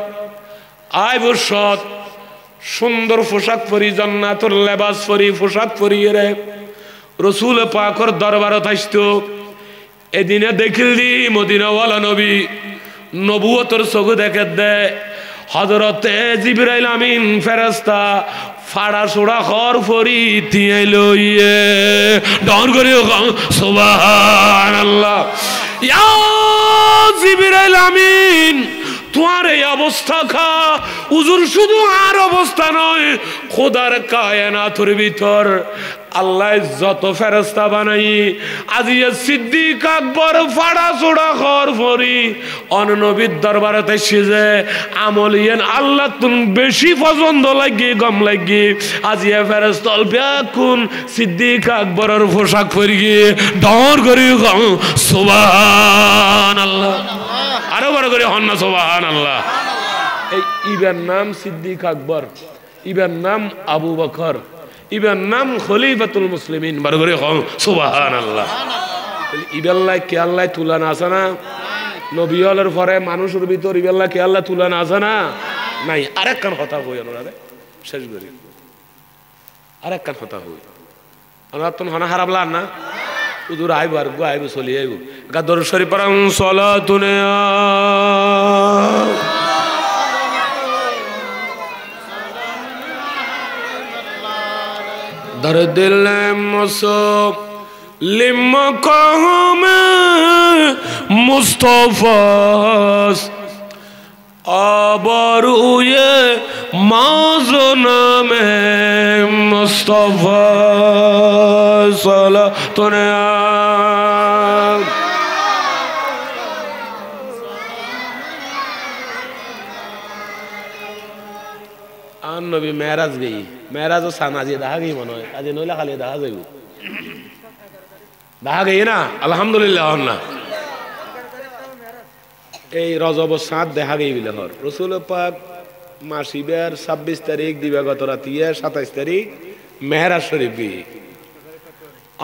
আয় বসত সুন্দর পোশাক পরি জান্নাতুর লেবাস পরি পোশাক পরিয়ে রে রাসূল পাকের দরবারত আসতো। এদিনে দেখিলি মদিনাওয়ালা নবী নবুয়তর চোখে দেখে দে হযরতে জিবরাইল আমিন ফেরেশতা ফাড়া সোড়া খর ফরি দিয়ে লইয়ে ডর করে সুবহানাল্লাহ। ইয়া জিবরাইল আমিন তোমার এই অবস্থা খা হুজুর শুধু আর অবস্থা নয় খোদার কায়নাতের ভিতর আল্লাহ যত ফেরেশতা বানাই আজিয়া সিদ্দিক আকবর ফাড়া চোড়া খর ফরি অননবীর দরবারেতে সিজে আমল ইয়েন আল্লাহ তুন বেশি পছন্দ লাগি গম লাগি আজিয়া ফেরেশতা অল্পেক্ষণ সিদ্দিক আকবরের পোশাক পরি গিয়ে ডর করি সুবহানাল্লাহ আরো বড় করে হন্না সুবহানাল্লাহ। এই ইবার নাম সিদ্দিক আকবর ইবার নাম আবু বকর ইবার নাম খলিফাতুল মুসলিমিন বড় করে সুবহানাল্লাহ। ইবাল্লাহ কে আল্লাহ তুলান আছে না নবী হলের পরে মানুষের ভিতর ইবাল্লাহ কে আল্লাহ তুলান আছে না নাই। আরেকখান কথা কই আরে শেষ করি আরেকখান কথা কই আমরা তো হনা হারাবলা না হুজুর আইব আর গো আইব চলি আইব গাদর শরীফ পড়াম সালাতুনে দর দিল মুসলিম কওম মুস্তাফা আবরুয়ে মাজনামে মুস্তাফা সালাতুনে আন নবী মেরাজ গই মেরাজ ও সানাজি দেখা গই মনে হয় আজ নইলা খালি দেখা যাইব দেখা গই না আলহামদুলিল্লাহ না এই রজব সাত দেখা গই বিলে হর রাসূল পাক মাসিবের 26 তারিখ দিবাগত রাতিয়া 27 তারিখ মেহরাজ শরীফ গই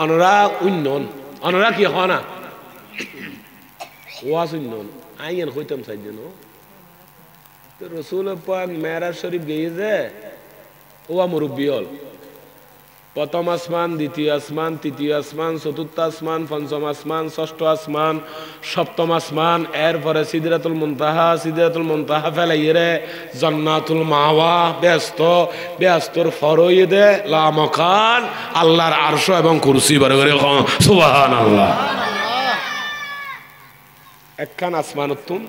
অনরা উন্নন অনরা কি হনা ওয়াজ উন্নন আইন হইতাম সাইজনো তো রাসূল পাক মেহরাজ শরীফ গই যে ওয়া মুরব্বি হল প্রথম আসমান, দ্বিতীয় আসমান, তৃতীয় আসমান, চতুর্থ আসমান, পঞ্চম আসমান, ষষ্ঠ আসমান, সপ্তম আসমান, এরপরে সিদরাতুল মুনতাহা, সিদরাতুল মুনতাহা ফেলাইয়ে জান্নাতুল মাওয়া, ব্যস্তর ফরইদে লামকান, আল্লাহর আরশ এবং কুরসি বার করে সুবহানাল্লাহ। একখান আসমানতুন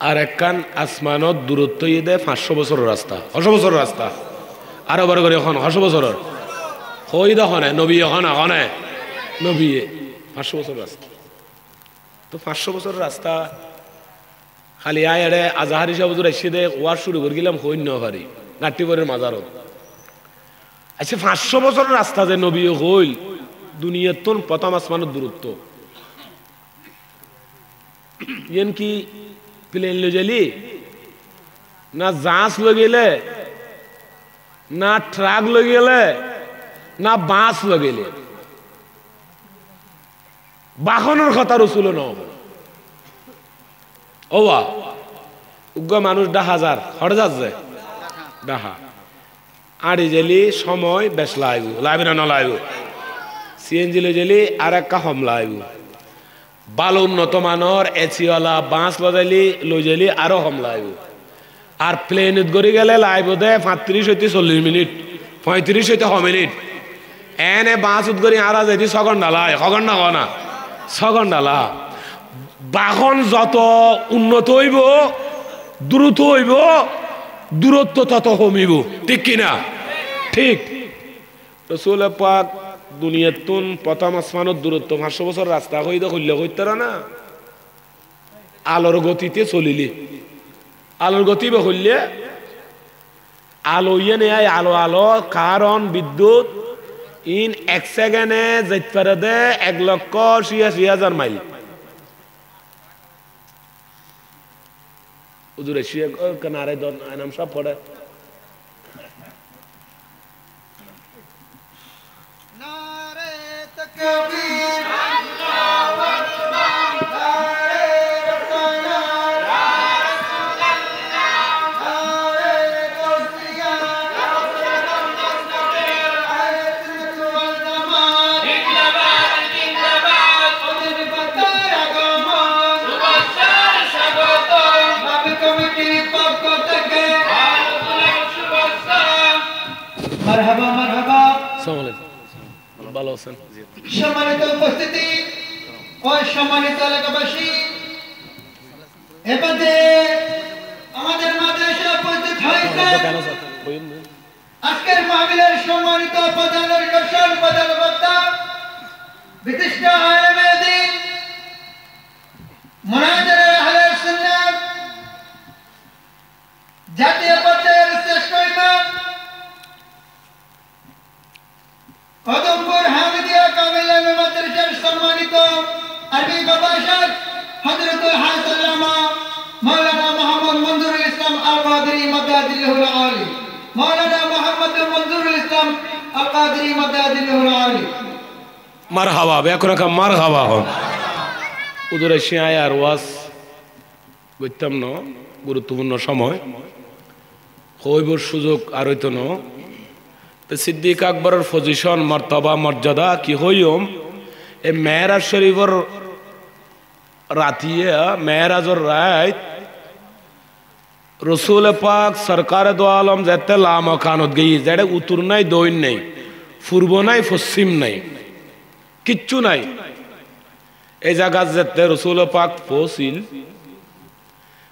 আর একখান আসমানত দূরত্ব ইয়ে 500 বছরের রাস্তা, 100 বছরের রাস্তা, আরো বড় করে এখন 100 বছরের হই দখনে নবী এখন এখনে নবী 500 বছর রাস্তা। তো 500 বছরের রাস্তা খালি আয় আরে আজাহার হিসাব এসে দে ওয়ার শুরু করে গেলাম হইন্য পারি গাট্টিপুরের মাজারত। আচ্ছা 500 বছরের রাস্তা যে নবী হইল, দুনিয়ার তো প্রথম আসমানের দূরত্ব ইয়েন কি প্লেন লো গেলি না জাহাজ লো গেলে না ট্রাক লো গেলে না বাস লো গেলে, বাহনের কথা রসুল নব ওয়া উগ্র মানুষ 10,000 হরে যাচ্ছে ডাহা আড়ি জেলি সময় বেশ লাইব লাইব না লাইব, সিএনজি লো গেলি আর একটা হম লাইব, ভালো উন্নত মানের এচিওয়ালা বাস লজাইলি লইজাইলি আরো হম লাইব, আর প্লেনত গড়ি গেলে লাইব দে 35 হইতে 40 মিনিট, 35 হইতে 6 মিনিট, এনে বাস উদ্গরি আর যাইতে 6 ঘন্টা লাই, 6 ঘন্টা না 6 ঘন্টা লা। বাহন যত উন্নত হইব, দ্রুত হইব, দূরত্ব তত কমিব, ঠিক কিনা? ঠিক। রাসূল পাক দুনিয়ার তুন প্রথম আসমানের দূরত্ব 500 বছর রাস্তা হইতে হইলে হইতে না, আলোর গতিতে চলিলি, আলোর গতি হইলে আলো ইয়ে নেয় আলো আলো, কারণ বিদ্যুৎ ইন 1 সেকেন্ডে যাইতে পারে দে 1,86,000 মাইল। উজুরে শিয়া কানারে দন নাম সব পড়ে নারে তাকবীর মারহাবা মারহাবা। আসসালামু আলাইকুম, ভালো আছেন? সম্মানিত উপস্থিতি ও সম্মানিত এলাকাবাসী, এবারে আমাদের মাঝে এসে উপস্থিত হয়েছেন আজকের মাহফিলের সম্মানিত প্রধান আকর্ষণ, প্রধান বক্তা, বিশিষ্ট আলেমে দ্বীন, মুনাজিরে আহলে সুন্নাত, জাতীয় পর্যায়ের শ্রেষ্ঠ ইমাম, কদমপুর হামিদিয়া কামিলা মাদ্রাসার সম্মানিত আরবি প্রভাষক হযরতুল হাজ আল্লামা মাওলানা মুহাম্মদ মনজুরুল ইসলাম আল কাদরি মাদাদিলহুল আলী, মাওলানা মুহাম্মদ মনজুরুল ইসলাম আল কাদরি মাদাদিলহুল আলী। মারহাবা বেকুনা কা মারহাবা হন। উদরে শিয়ায় আর ওয়াজ করতাম না, গুরুত্বপূর্ণ সময় হইবর সুযোগ আর হইতো না। সিদ্দিক আকবরের পজিশন মর্তবা মর্যাদা কি হইম এই মেহরাজ শরীফর রাতিয়ে মেহরাজর রাত রসুল পাক সরকার দো আলম যেতে লামকানত গিয়ে যেটা উত্তর নাই দইন নাই, পূর্ব নাই পশ্চিম নাই, কিচ্ছু নাই, এই জায়গা যেতে রসুল পাক পৌঁছিল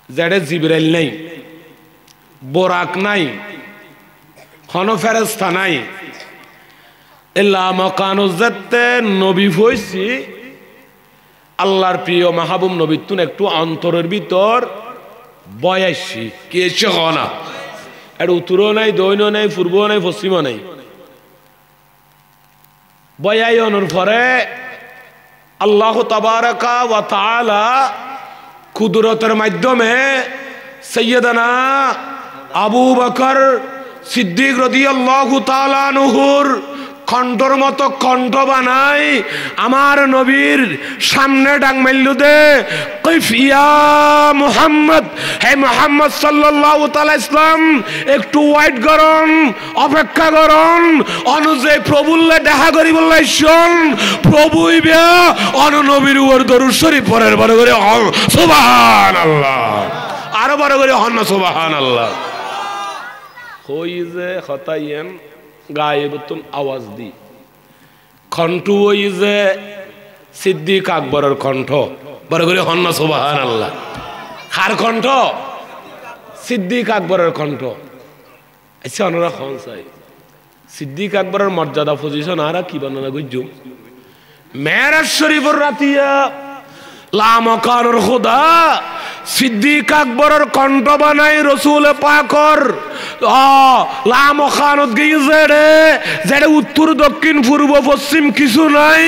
যেটা জিবরাইল নাই, বোরাক নাই, কোনো ফেরেশতা নাই, লামকানুজতে নবী হইছি আল্লাহর প্রিয় মাহবুব নবীর তুন একটু অন্তরের ভিতর বয়াসি কি এসে হনা, এর উত্তরও নাই, দৈন নাই, পূর্ব নাই, পশ্চিম নাই, বয়াই অনুর পরে আল্লাহ তাবারাকা ওয়া তাআলা কুদরতের মাধ্যমে সাইয়্যিদানা আবু বকর সিদ্দিক রাদিয়াল্লাহু তাআলা আনহুর কণ্ঠর মতো কণ্ঠ বানাই আমার নবীর সামনে ডাক মাইলু দে কইফ ইয়া মুহাম্মদ, হে মুহাম্মদ সাল্লাল্লাহু তাআলা ইসলাম একটু ওয়েট করুন, অপেক্ষা করুন। অনুযায়ী প্রভুল্লে দেখা করি বললাই শোন প্রভুই বিয়া অন নবীর উপর দরুদ শরীফ পড়ার বড় করে সুবহানাল্লাহ, আরো বড় করে হন না সুবহানাল্লাহ। হই যে হতাইয়েন গায়ে বতুন আওয়াজ দি কণ্ঠ ওই যে সিদ্দিক আকবরের কণ্ঠ, বড় করে হন না সুবহানাল্লাহ। কার কণ্ঠ? সিদ্দিক আকবরের কণ্ঠ। আচ্ছা ওনারা হন চাই সিদ্দিক আকবরের মর্যাদা পজিশন আর কি বর্ণনা করছুম। মেরাজ শরীফের রাতিয়া লা মাকানুর খুদা সিদ্দিক আকবরের কণ্ঠ বানাই রসুল পাকর লা মাকানুত গিয়েছে রে, যেটা উত্তর দক্ষিণ পূর্ব পশ্চিম কিছু নাই,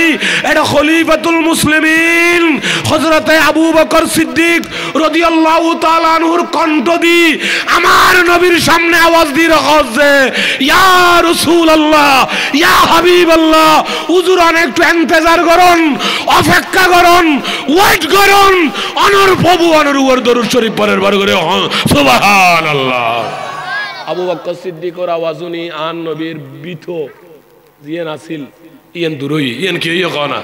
এটা খলিফাতুল মুসলিমিন হযরতে আবু বকর সিদ্দিক রাদিয়াল্লাহু তাআলা আনহুর কণ্ঠ দি আমার নবীর সামনে আওয়াজ দিয়ে রাখছে ইয়া রাসূলুল্লাহ, ইয়া হাবিবাল্লাহ, হুজুর একটু ইন্তজার করুন, অপেক্ষা করুন, ওয়েট করুন, অনর প্রভু অনর উপর দরুদ শরীফ পড়ার বার করে সুবহানাল্লাহ। আবু বকর সিদ্দিকের আওয়াজ শুনি আন নবীর বিথ জিয়েন আসিল ইয়েন দূরই ইয়েন কি ইয়ে কনা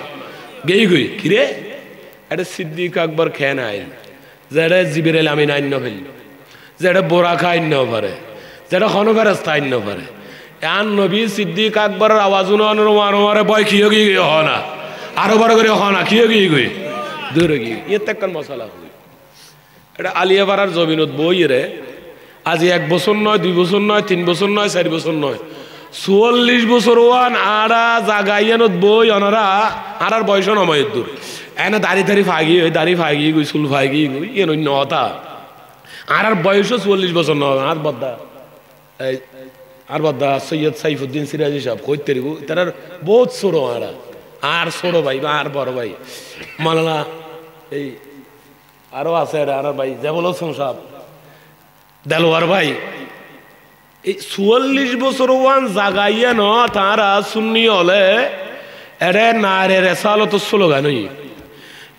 গেই গই কিরে এটা সিদ্দিক আকবর খেন আইল, যেটা জিবরিল আমিন আইন ফেল, যেটা বোরাকা আইন পারে, যেটা হনফেরেস্তা আইন পারে, আন নবী সিদ্দিক আকবরের আওয়াজ শুনে অনুমারে বয় কি গিয়ে হনা আরো বড় করে হনা কি গই দূরে গিয়ে ইয়ে তেকান মশলা হই। এটা আলিয়াপাড়ার জমিনত বই রে আজি 1 বছর নয়, 2 বছর নয়, 3 বছর নয়, 4 বছর নয়, 44 বছর ওয়ান আরা জাগাইয়ানত বই অনারা আর বয়স নময়ের দূর এনে দাড়ি ফাগি গই চুল ফাগি গই এন অন্য হতা আর বয়সও 44 বছর নয়। আর বদ্দা সৈয়দ সাইফুদ্দিন সিরাজি সাহেব কইতে রিগু তার বহুত ছোট আর ছোট ভাই বা আর বড় ভাই মালানা এই আরো আছে আর ভাই যেমন সাহেব দেলোয়ার ভাই, এই 44 বছর ওয়ান জাগাইয়া ন তারা সুন্নি হলে এরে নারে রেসালত স্লোগান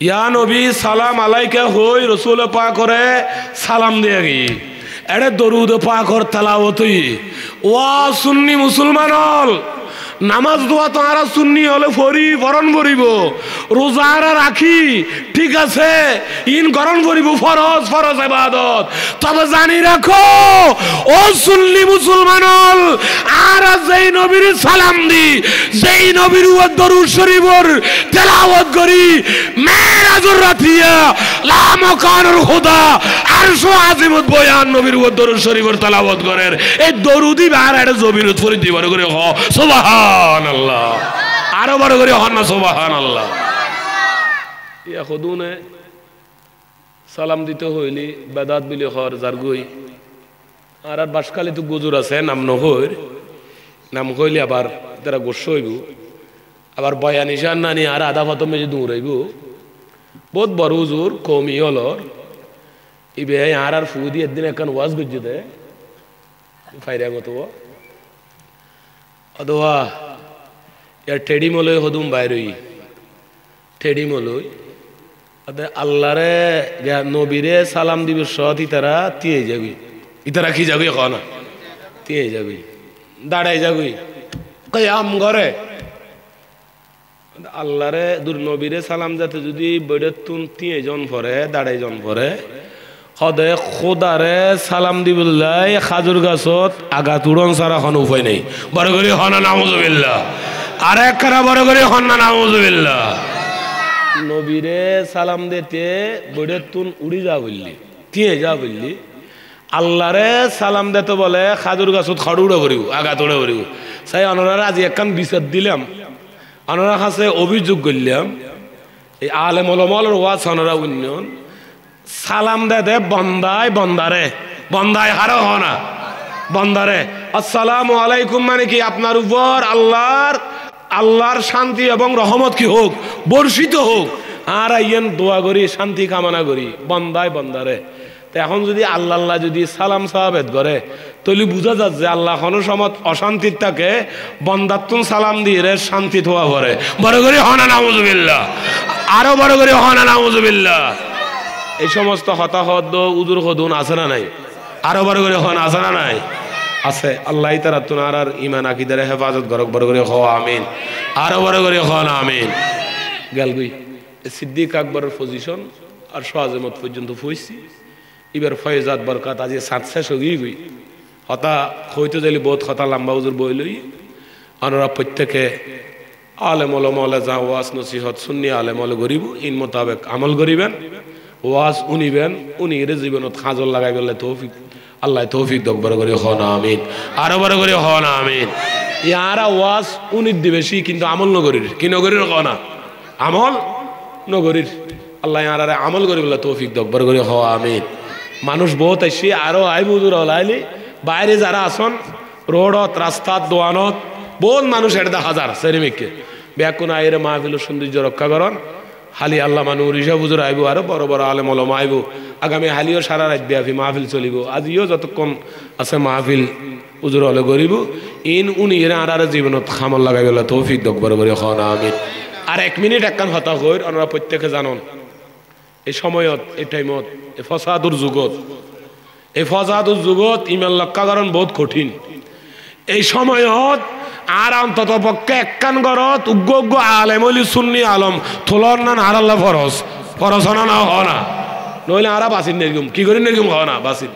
ইয়া নবী সালাম আলাইকা হই রসুল পাকরে সালাম দিয়ে গি এরে দরুদ পাকর তেলাওয়াত ওয়া সুন্নি মুসলমান হল নামাজ দোয়া তারা সুন্নি হলে ফরন ভরিব, রোজারা রাখি ঠিক আছে, ইন গরম ভরিব ফরজ ইবাদত, তবে জানি রাখো ও সুন্নি মুসলমান হল আর যেই নবীর সালাম দি যেই নবীর দরুদ শরীফের তেলাওয়াত করি মেরাজুর রাতিয়া লা মাকানুর খুদা আরশ আজিমত বয়ান নবীর দরুদ শরীফের তেলাওয়াত করেন এই দরুদি আর এটা জমিনত ফরি দিবার করে হ সুবহানাল্লাহ, আরো বড় করে হন না সুবহানাল্লাহ। ইয়া খুদুনে সালাম দিতে হইলি বেদাত বিলি হর জারগুই আর বাসকালে তো গুজুর আছে নাম নহর নাম কইলি আবার তারা গোস্ব হইব আবার বয়ান ইশান নানি আর আধা ফত মেজে দূর হইব বহুত বড় হুজুর কমি হলর ইবে আর ফু দিয়ে একদিন এখন ওয়াজ গুজে দে ফাইরা মতো অদোয়া ইয়ার টেডি মলই হদুম বাইরই টেডি মলই আল্লাহরে নবীরে সালাম দিবে সৎ ইতারা তিয়ে যাবি ইতারা কি যাবি না তিয়ে যাবি দাঁড়াই যাবি কয়াম ঘরে আল্লাহরে দূর নবীরে সালাম যাতে যদি বইরে তুন তিয়ে জন পরে দাঁড়াই জন পরে সদে খোদারে সালাম দিবুল্লাই খাজুর গাছত আঘাত উড়ন ছাড়া হন উপায় নেই বড় করে হনা নাউজুবিল্লাহ আর একখানা বড় করে হন্না নাউজুবিল্লাহ। নবীরে সালাম দিতে বইরে তুন উড়ি যা বললি তিয়ে যা বললি আল্লাহরে সালাম দিতে বলে খাজুর গাছত খড় উড়ে করিব আঘাত উড়ে করিব সাই অনরার আজি একখান বিচার দিলাম অনরা কাছে অভিযোগ করলাম এই আলেম ওলামার ওয়াজ অনরা উন্নয়ন সালাম দে বন্দায় হারো হনা বন্দারে আসসালামু আলাইকুম মানে কি আপনার উপর আল্লাহর শান্তি এবং রহমত কি হোক বর্ষিত হোক আর আইয়েন দোয়া করি শান্তি কামনা করি বন্দারে তো এখন যদি আল্লাহ যদি সালাম সাহাবেদ করে তৈলি বুঝা যাচ্ছে আল্লাহ কোনো সময় অশান্তির তাকে বন্দাত্তুন সালাম দিয়ে রে শান্তি হওয়া পরে বড় করে হনা নাউজুবিল্লাহ, আরো বড় করে হনা নাউজুবিল্লাহ। এই সমস্ত হতাহত উজুর হদুন আছে না নাই? আরো বড় করে হন আছে না নাই? আছে। আল্লাহ তারা তুনার আর ইমান আকিদারে হেফাজত করক, বড় করে হ আমিন, আরো বড় করে হন আমিন। গেলগুই সিদ্দিক আকবরের পজিশন আর শাহজামত পর্যন্ত পৌঁছি, এবার ফয়েজাত বরকাত আজ সাত শেষ হয়ে গই হতা হইতে যাইলে বহুত হতা লম্বা উজুর বই লই আনারা প্রত্যেকে আলেম ওলামা যা ওয়াজ নসিহত সুন্নি আলেম ওলা গরিব ইন মোতাবেক আমল করিবেন, ওয়াজ উনিবেন, উনি এর জীবনত খাজল লাগাই বললে তৌফিক আল্লাহ তৌফিক দক বড় করে হন আমিন, আরো বড় করে হন আমিন। ইয়ারা ওয়াজ উনির দিবেশি কিন্তু আমল নগরীর কি নগরীর কনা আমল নগরীর আল্লাহ ইয়ারা আমল করি বললে তৌফিক দক বড় করে হ আমিন। মানুষ বহুত আসি আরো আই বুজুর হলাইলি বাইরে যারা আসন রোডত রাস্তাত দোয়ানত বহুত মানুষ এটা হাজার সেরিমিককে ব্যাকুন আইরে মাহফিল সৌন্দর্য রক্ষা করন। হালি আল্লাহ মানু রিসা বুজুর আইব, আরো বড় বড় আলেম ওলামা আইব। আগামী হালিও সারা রাত ব্যাপী মাহফিল চলিব, আজিও যতক্ষণ আছে মাহফিল উজুর হলে গরিব ইন উনি এরা আর জীবনত খামল লাগাই গেল তৌফিক দক বড় বড় হন আমিন। আর 1 মিনিট একখান হতা হইর আপনারা প্রত্যেকে জানন এই সময়ত এই টাইমত এই ফসাদুর যুগত এই ফসাদুর যুগত ইমান রক্ষাকরণ বহুত কঠিন। এই সময়ত আর অন্তত পক্ষে একখান গরত উগ্র উগ্র আলেম হইলি সুন্নি আলম থোলর না আর আল্লাহ ফরজ ফরজ হনা না হ না নইলে আরা বাসিন নির্গুম কি করি নির্গুম হ না বাসিন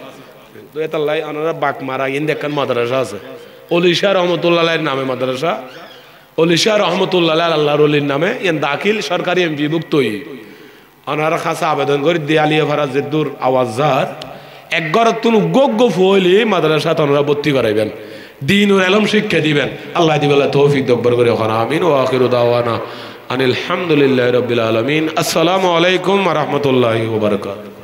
তো এতাল্লাই আনারা বাক মারা ইন একখান মাদ্রাসা আছে অলিশা রহমতুল্লাহ নামে মাদ্রাসা, অলিশা রহমতুল্লাহ আল্লাহর অলির নামে ইয়ান দাখিল সরকারি এমপি ভুক্তই আনারা খাসা আবেদন করে দেয়ালিয়া ভাড়া জেদ্দুর আওয়াজ যার এক গরত তুন উগ্র ফুলি মাদ্রাসা তনরা ভর্তি করাইবেন, দিন ও এলম শিক্ষা দিবেন। আল্লাহ দিবেলা তৌফিক দব্বর করে ওখান আমিন ও আখিরু দাওয়ানা আনিল হামদুলিল্লাহি রাব্বিল আলামিন। আসসালামু আলাইকুম ওয়া রাহমাতুল্লাহি ওয়া বারাকাতুহু।